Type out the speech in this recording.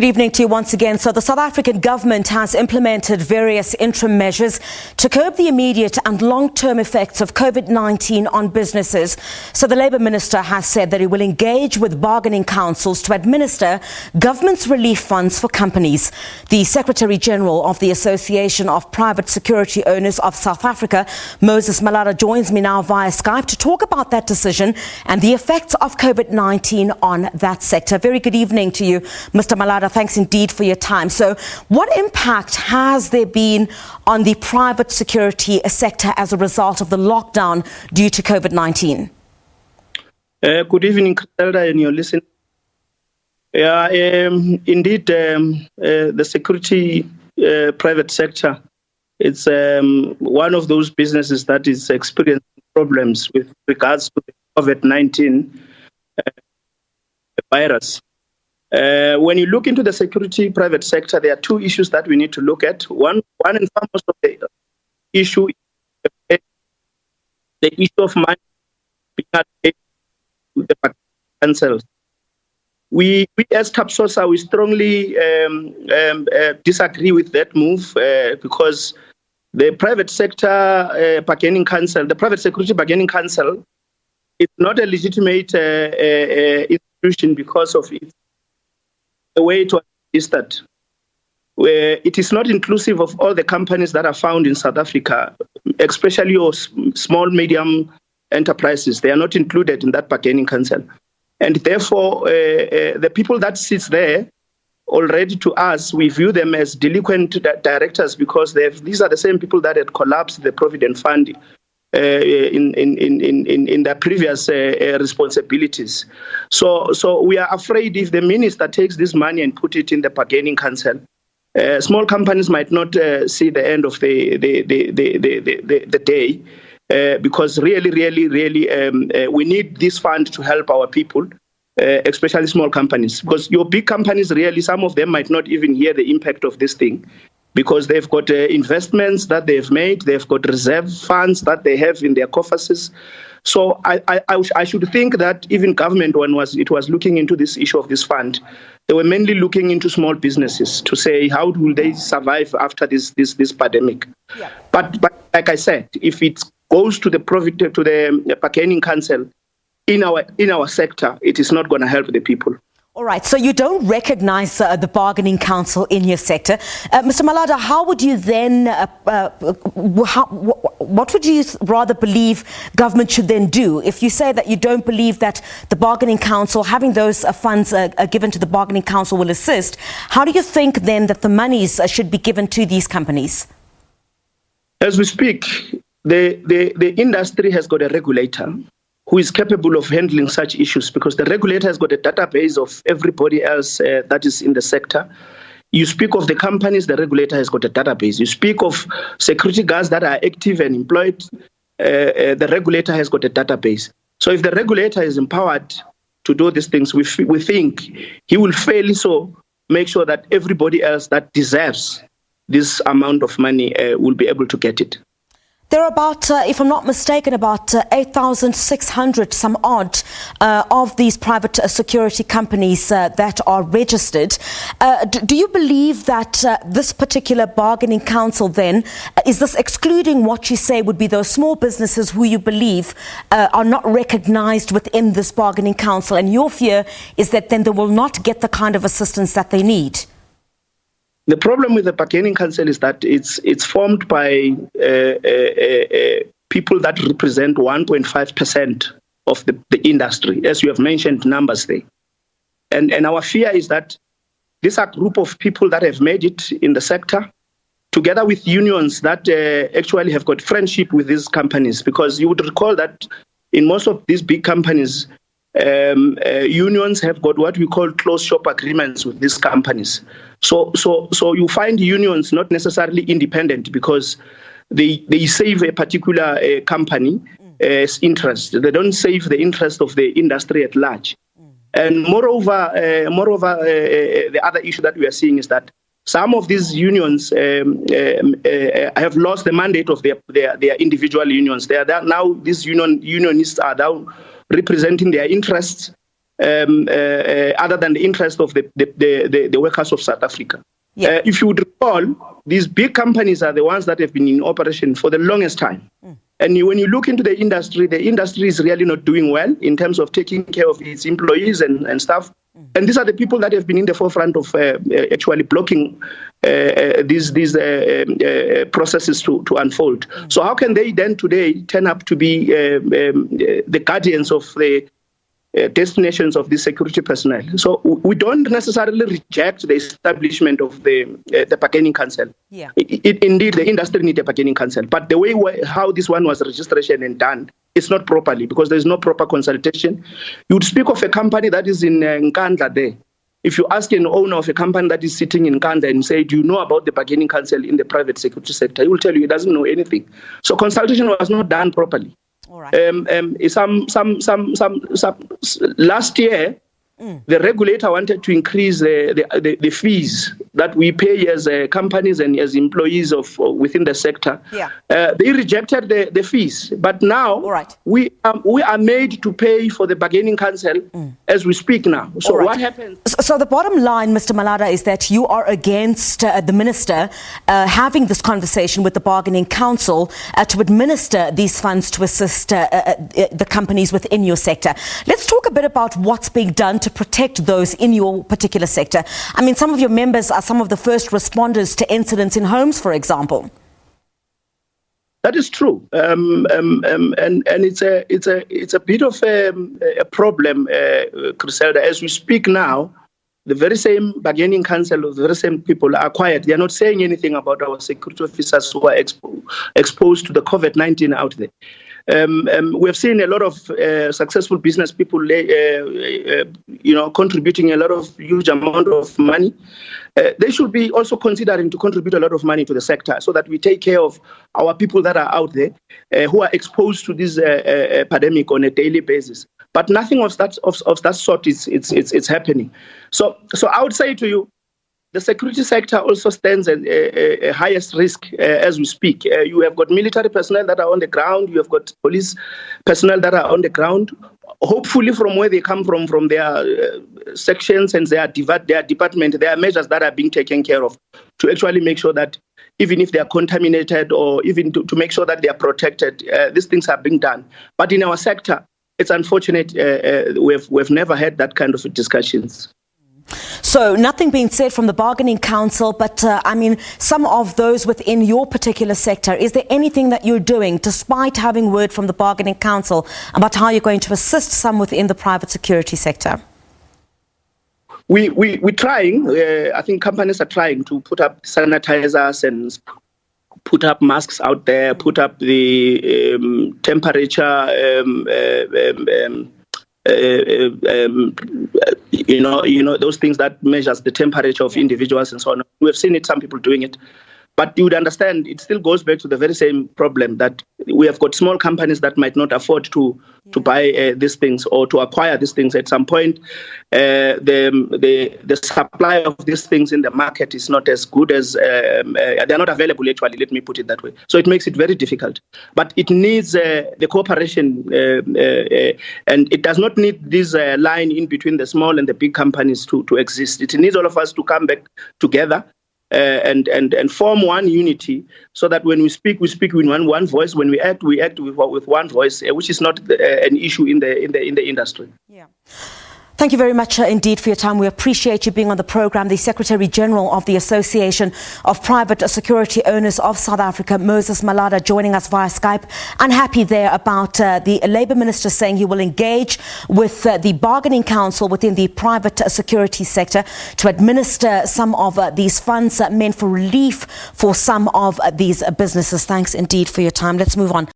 Good evening to you once again. So the South African government has implemented various interim measures to curb the immediate and long-term effects of COVID-19 on businesses. So the Labour Minister has said that he will engage with bargaining councils to administer government's relief funds for companies. The Secretary-General of the Association of Private Security Owners of South Africa, Moses Malada, joins me now via Skype to talk about that decision and the effects of COVID-19 on that sector. Very good evening to you, Mr. Malada. Thanks indeed for your time. So what impact has there been on the private security sector as a result of the lockdown due to COVID-19? Good evening, Christelda, and your listening. Yeah, indeed, the security private sector, it's one of those businesses that is experiencing problems with regards to the COVID-19 virus. When you look into the security private sector, there are two issues that we need to look at. One and foremost of the issue is the issue of money being allocated to the councils. We as TAPSOSA, we strongly disagree with that move because the private sector bargaining council, the private security bargaining council, is not a legitimate institution because of its the way to administer, where it is not inclusive of all the companies that are found in South Africa, especially your small, medium enterprises. They are not included in that bargaining council. And therefore, the people that sit there, already to us, we view them as delinquent directors because these are the same people that had collapsed the Provident Fund in their previous responsibilities. So we are afraid if the minister takes this money and put it in the bargaining council, small companies might not see the end of the day because really, we need this fund to help our people, especially small companies. Because your big companies, really, some of them might not even hear the impact of this thing, because they've got investments that they've made, they've got reserve funds that they have in their coffers. So I should think that even government, when it was looking into this issue of this fund, they were mainly looking into small businesses to say how will they survive after this pandemic. Yeah. But like I said, if it goes to the bargaining council in our sector, it is not going to help the people. All right, so you don't recognize the bargaining council in your sector. Mr. Malada, how would you then, what would you rather believe government should then do? If you say that you don't believe that the bargaining council, having those funds given to the bargaining council will assist, how do you think then that the monies should be given to these companies? As we speak, the industry has got a regulator who is capable of handling such issues, because the regulator has got a database of everybody else that is in the sector. You speak of the companies, the regulator has got a database. You speak of security guards that are active and employed, the regulator has got a database. So if the regulator is empowered to do these things, we think he will fairly so make sure that everybody else that deserves this amount of money will be able to get it. There are about, if I'm not mistaken, about 8,600 some odd of these private security companies that are registered. Do you believe that this particular bargaining council then, is this excluding what you say would be those small businesses who you believe are not recognized within this bargaining council? And your fear is that then they will not get the kind of assistance that they need? The problem with the bargaining council is that it's formed by people that represent 1.5% of the industry, as you have mentioned numbers there. And our fear is that these are a group of people that have made it in the sector, together with unions that actually have got friendship with these companies. Because you would recall that in most of these big companies, unions have got what we call closed shop agreements with these companies. So you find unions not necessarily independent because they save a particular company's interest. They don't save the interest of the industry at large. And moreover, the other issue that we are seeing is that some of these unions have lost the mandate of their individual unions. They are now these unionists are now representing their interests other than the interest of the workers of South Africa. Yeah. If you would recall, these big companies are the ones that have been in operation for the longest time. And when you look into the industry is really not doing well in terms of taking care of its employees and staff. And these are the people that have been in the forefront of actually blocking these processes to unfold. So how can they then today turn up to be the guardians of the destinations of these security personnel? So we don't necessarily reject the establishment of the bargaining council. Yeah. Indeed, the industry needs a bargaining council, but the way how this one was registration and done, it's not properly because there's no proper consultation. You would speak of a company that is in Nkandla there. If you ask an owner of a company that is sitting in Nkandla and say, do you know about the bargaining council in the private security sector? He will tell you he doesn't know anything. So consultation was not done properly. All right. Last year, the regulator wanted to increase the fees that we pay as companies and as employees of within the sector. Yeah. They rejected the fees, but now All right. we are made to pay for the bargaining council as we speak now. So right. what happens? So the bottom line, Mr. Malada, is that you are against the minister having this conversation with the bargaining council to administer these funds to assist the companies within your sector. Let's talk a bit about what's being done to protect those in your particular sector. I mean, some of your members are some of the first responders to incidents in homes, for example. That is true, and it's a bit of a problem, Griselda. As we speak now, the very same bargaining council of the very same people are quiet. They are not saying anything about our security officers who are exposed to the COVID-19 out there. We have seen a lot of successful business people, contributing a lot of huge amount of money. They should be also considering to contribute a lot of money to the sector so that we take care of our people that are out there who are exposed to this pandemic on a daily basis. But nothing of that sort is happening. So I would say to you, the security sector also stands at a highest risk as we speak. You have got military personnel that are on the ground. You have got police personnel that are on the ground. Hopefully, from where they come from their sections and their department, there are measures that are being taken care of to actually make sure that even if they are contaminated or even to make sure that they are protected, these things are being done. But in our sector, it's unfortunate we've never had that kind of discussions. So nothing being said from the bargaining council, but I mean, some of those within your particular sector, is there anything that you're doing, despite having word from the bargaining council, about how you're going to assist some within the private security sector? We're trying. I think companies are trying to put up sanitizers and put up masks out there, put up the temperature, those things that measures the temperature of individuals and so on. We have seen it, some people doing it. But you would understand, it still goes back to the very same problem that we have got small companies that might not afford to buy these things or to acquire these things. At some point, the supply of these things in the market is not as good as, they're not available actually, let me put it that way. So it makes it very difficult. But it needs the cooperation and it does not need this line in between the small and the big companies to exist. It needs all of us to come back together and form one unity, so that when we speak with one voice. When we act with one voice, which is not an issue in the industry. Yeah. Thank you very much indeed for your time. We appreciate you being on the program. The Secretary General of the Association of Private Security Owners of South Africa, Moses Malada, joining us via Skype. Unhappy there about the Labour Minister saying he will engage with the bargaining council within the private security sector to administer some of these funds meant for relief for some of these businesses. Thanks indeed for your time. Let's move on.